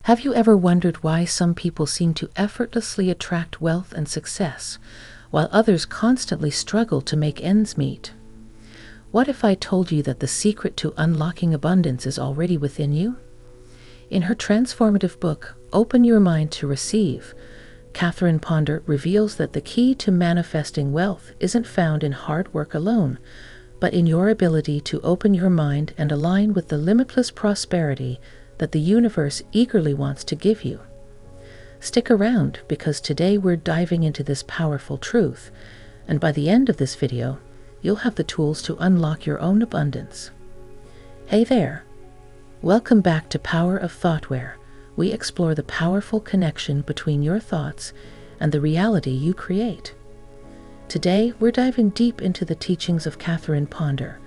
Have you ever wondered why some people seem to effortlessly attract wealth and success, while others constantly struggle to make ends meet? What if I told you that the secret to unlocking abundance is already within you? In her transformative book, Open Your Mind to Receive, Catherine Ponder reveals that the key to manifesting wealth isn't found in hard work alone, but in your ability to open your mind and align with the limitless prosperity that the universe eagerly wants to give you. Stick around, because today we're diving into this powerful truth, and by the end of this video, you'll have the tools to unlock your own abundance. Hey there! Welcome back to Power of Thought, where we explore the powerful connection between your thoughts and the reality you create. Today, we're diving deep into the teachings of Catherine Ponder,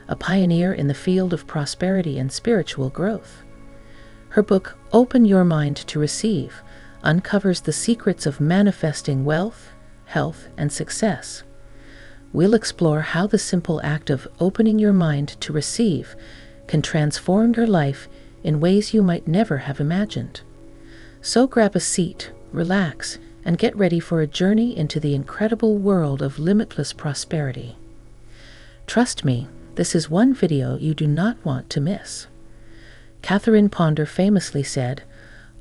a pioneer in the field of prosperity and spiritual growth. Her book, Open Your Mind to Receive, uncovers the secrets of manifesting wealth, health, and success. We'll explore how the simple act of opening your mind to receive can transform your life in ways you might never have imagined. So grab a seat, relax, and get ready for a journey into the incredible world of limitless prosperity. Trust me, this is one video you do not want to miss. Catherine Ponder famously said,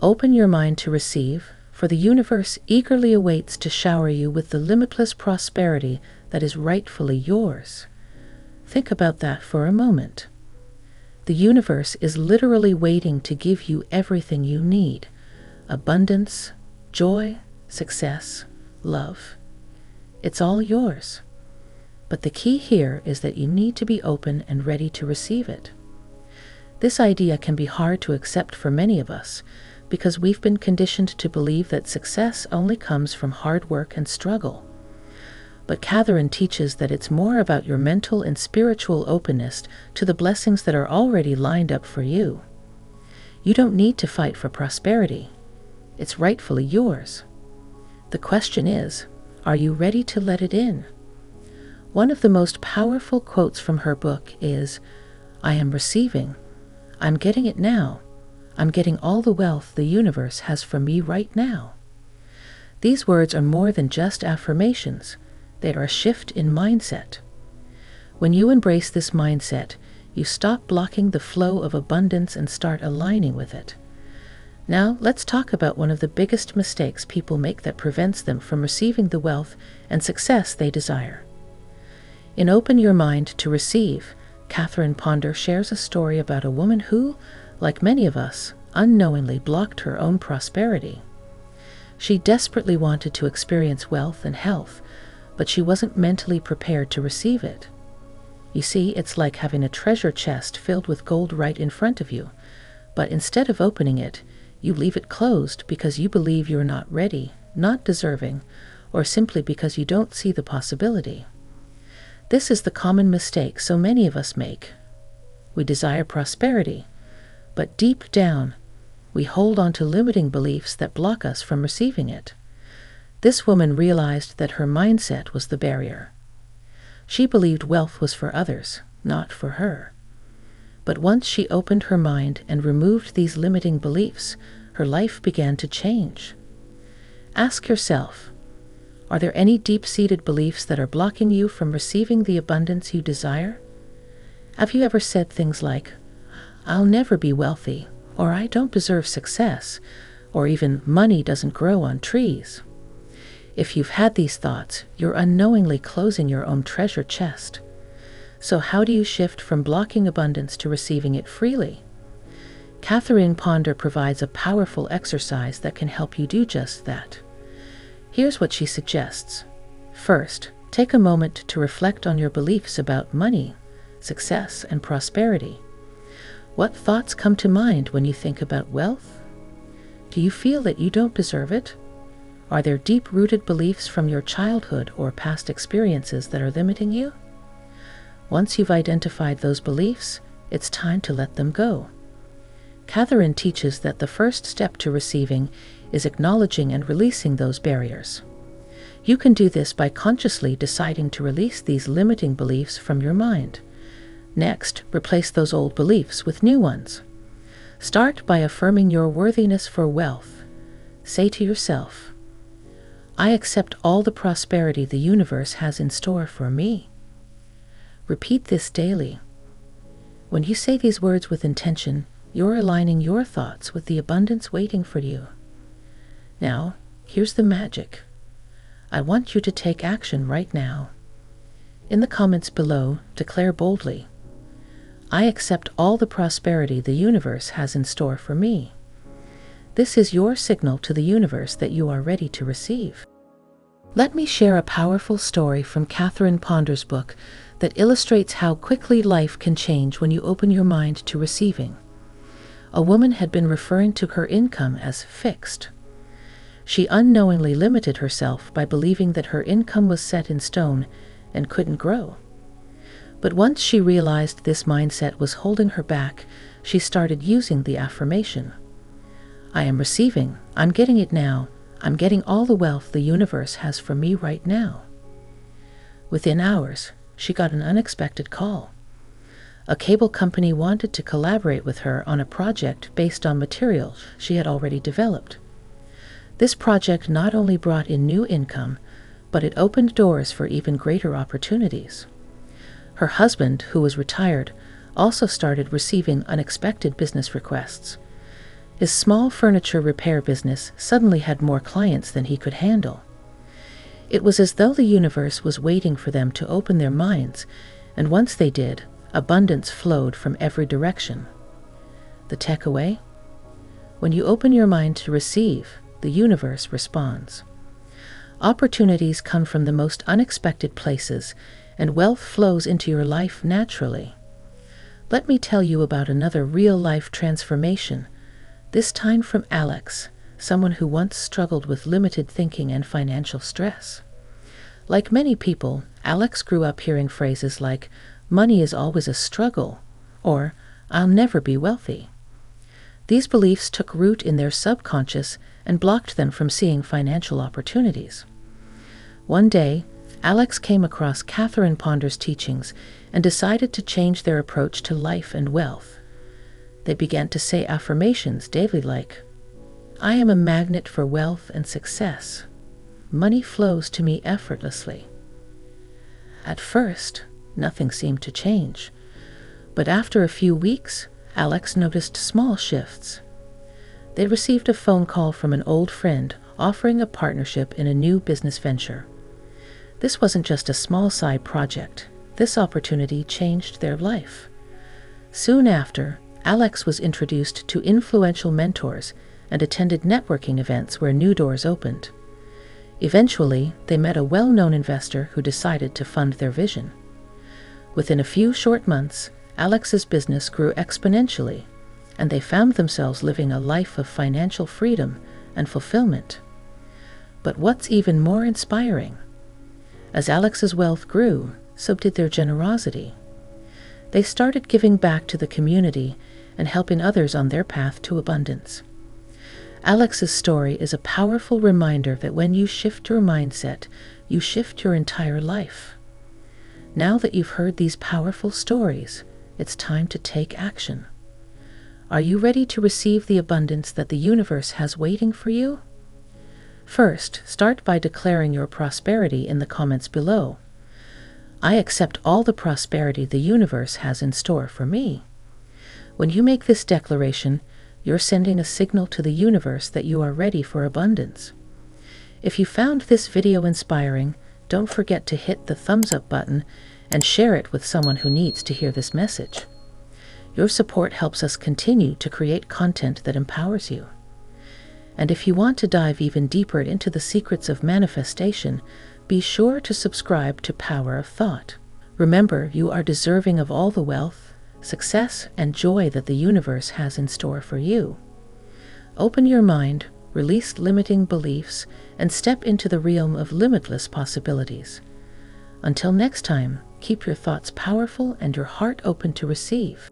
"Open your mind to receive, for the universe eagerly awaits to shower you with the limitless prosperity that is rightfully yours." Think about that for a moment. The universe is literally waiting to give you everything you need: abundance, joy, success, love. It's all yours. But the key here is that you need to be open and ready to receive it. This idea can be hard to accept for many of us, because we've been conditioned to believe that success only comes from hard work and struggle. But Catherine teaches that it's more about your mental and spiritual openness to the blessings that are already lined up for you. You don't need to fight for prosperity. It's rightfully yours. The question is, are you ready to let it in? One of the most powerful quotes from her book is, "I am receiving. I'm getting it now. I'm getting all the wealth the universe has for me right now." These words are more than just affirmations. They are a shift in mindset. When you embrace this mindset, you stop blocking the flow of abundance and start aligning with it. Now, let's talk about one of the biggest mistakes people make that prevents them from receiving the wealth and success they desire. In Open Your Mind to Receive, Catherine Ponder shares a story about a woman who, like many of us, unknowingly blocked her own prosperity. She desperately wanted to experience wealth and health, but she wasn't mentally prepared to receive it. You see, it's like having a treasure chest filled with gold right in front of you, but instead of opening it, you leave it closed because you believe you're not ready, not deserving, or simply because you don't see the possibility. This is the common mistake so many of us make. We desire prosperity, but deep down, we hold on to limiting beliefs that block us from receiving it. This woman realized that her mindset was the barrier. She believed wealth was for others, not for her. But once she opened her mind and removed these limiting beliefs, her life began to change. Ask yourself, are there any deep-seated beliefs that are blocking you from receiving the abundance you desire? Have you ever said things like, "I'll never be wealthy," or "I don't deserve success," or even "money doesn't grow on trees"? If you've had these thoughts, you're unknowingly closing your own treasure chest. So how do you shift from blocking abundance to receiving it freely? Catherine Ponder provides a powerful exercise that can help you do just that. Here's what she suggests. First, take a moment to reflect on your beliefs about money, success, and prosperity. What thoughts come to mind when you think about wealth? Do you feel that you don't deserve it? Are there deep-rooted beliefs from your childhood or past experiences that are limiting you? Once you've identified those beliefs, it's time to let them go. Catherine teaches that the first step to receiving is acknowledging and releasing those barriers. You can do this by consciously deciding to release these limiting beliefs from your mind. Next, replace those old beliefs with new ones. Start by affirming your worthiness for wealth. Say to yourself, I accept all the prosperity the universe has in store for me. Repeat this daily. When you say these words with intention, you're aligning your thoughts with the abundance waiting for you. Now, here's the magic. I want you to take action right now. In the comments below, declare boldly, I accept all the prosperity the universe has in store for me. This is your signal to the universe that you are ready to receive. Let me share a powerful story from Catherine Ponder's book that illustrates how quickly life can change when you open your mind to receiving. A woman had been referring to her income as fixed. She unknowingly limited herself by believing that her income was set in stone and couldn't grow. But once she realized this mindset was holding her back, she started using the affirmation. I am receiving, I'm getting it now, I'm getting all the wealth the universe has for me right now. Within hours, she got an unexpected call. A cable company wanted to collaborate with her on a project based on materials she had already developed. This project not only brought in new income, but it opened doors for even greater opportunities. Her husband, who was retired, also started receiving unexpected business requests. His small furniture repair business suddenly had more clients than he could handle. It was as though the universe was waiting for them to open their minds, and once they did, abundance flowed from every direction. The takeaway? When you open your mind to receive, the universe responds. Opportunities come from the most unexpected places, and wealth flows into your life naturally. Let me tell you about another real-life transformation, this time from Alex, someone who once struggled with limited thinking and financial stress. Like many people, Alex grew up hearing phrases like, money is always a struggle, or I'll never be wealthy. These beliefs took root in their subconscious and blocked them from seeing financial opportunities. One day, Alex came across Catherine Ponder's teachings and decided to change their approach to life and wealth. They began to say affirmations daily like, I am a magnet for wealth and success. Money flows to me effortlessly. At first, nothing seemed to change, but after a few weeks, Alex noticed small shifts. They received a phone call from an old friend offering a partnership in a new business venture. This wasn't just a small side project. This opportunity changed their life. Soon after, Alex was introduced to influential mentors and attended networking events where new doors opened. Eventually, they met a well-known investor who decided to fund their vision. Within a few short months, Alex's business grew exponentially, and they found themselves living a life of financial freedom and fulfillment. But what's even more inspiring? As Alex's wealth grew, so did their generosity. They started giving back to the community and helping others on their path to abundance. Alex's story is a powerful reminder that when you shift your mindset, you shift your entire life. Now that you've heard these powerful stories, it's time to take action. Are you ready to receive the abundance that the universe has waiting for you? First, start by declaring your prosperity in the comments below. I accept all the prosperity the universe has in store for me. When you make this declaration, you're sending a signal to the universe that you are ready for abundance. If you found this video inspiring, don't forget to hit the thumbs up button and share it with someone who needs to hear this message. Your support helps us continue to create content that empowers you. And if you want to dive even deeper into the secrets of manifestation, be sure to subscribe to Power of Thought. Remember, you are deserving of all the wealth, success, and joy that the universe has in store for you. Open your mind, release limiting beliefs, and step into the realm of limitless possibilities. Until next time, keep your thoughts powerful and your heart open to receive.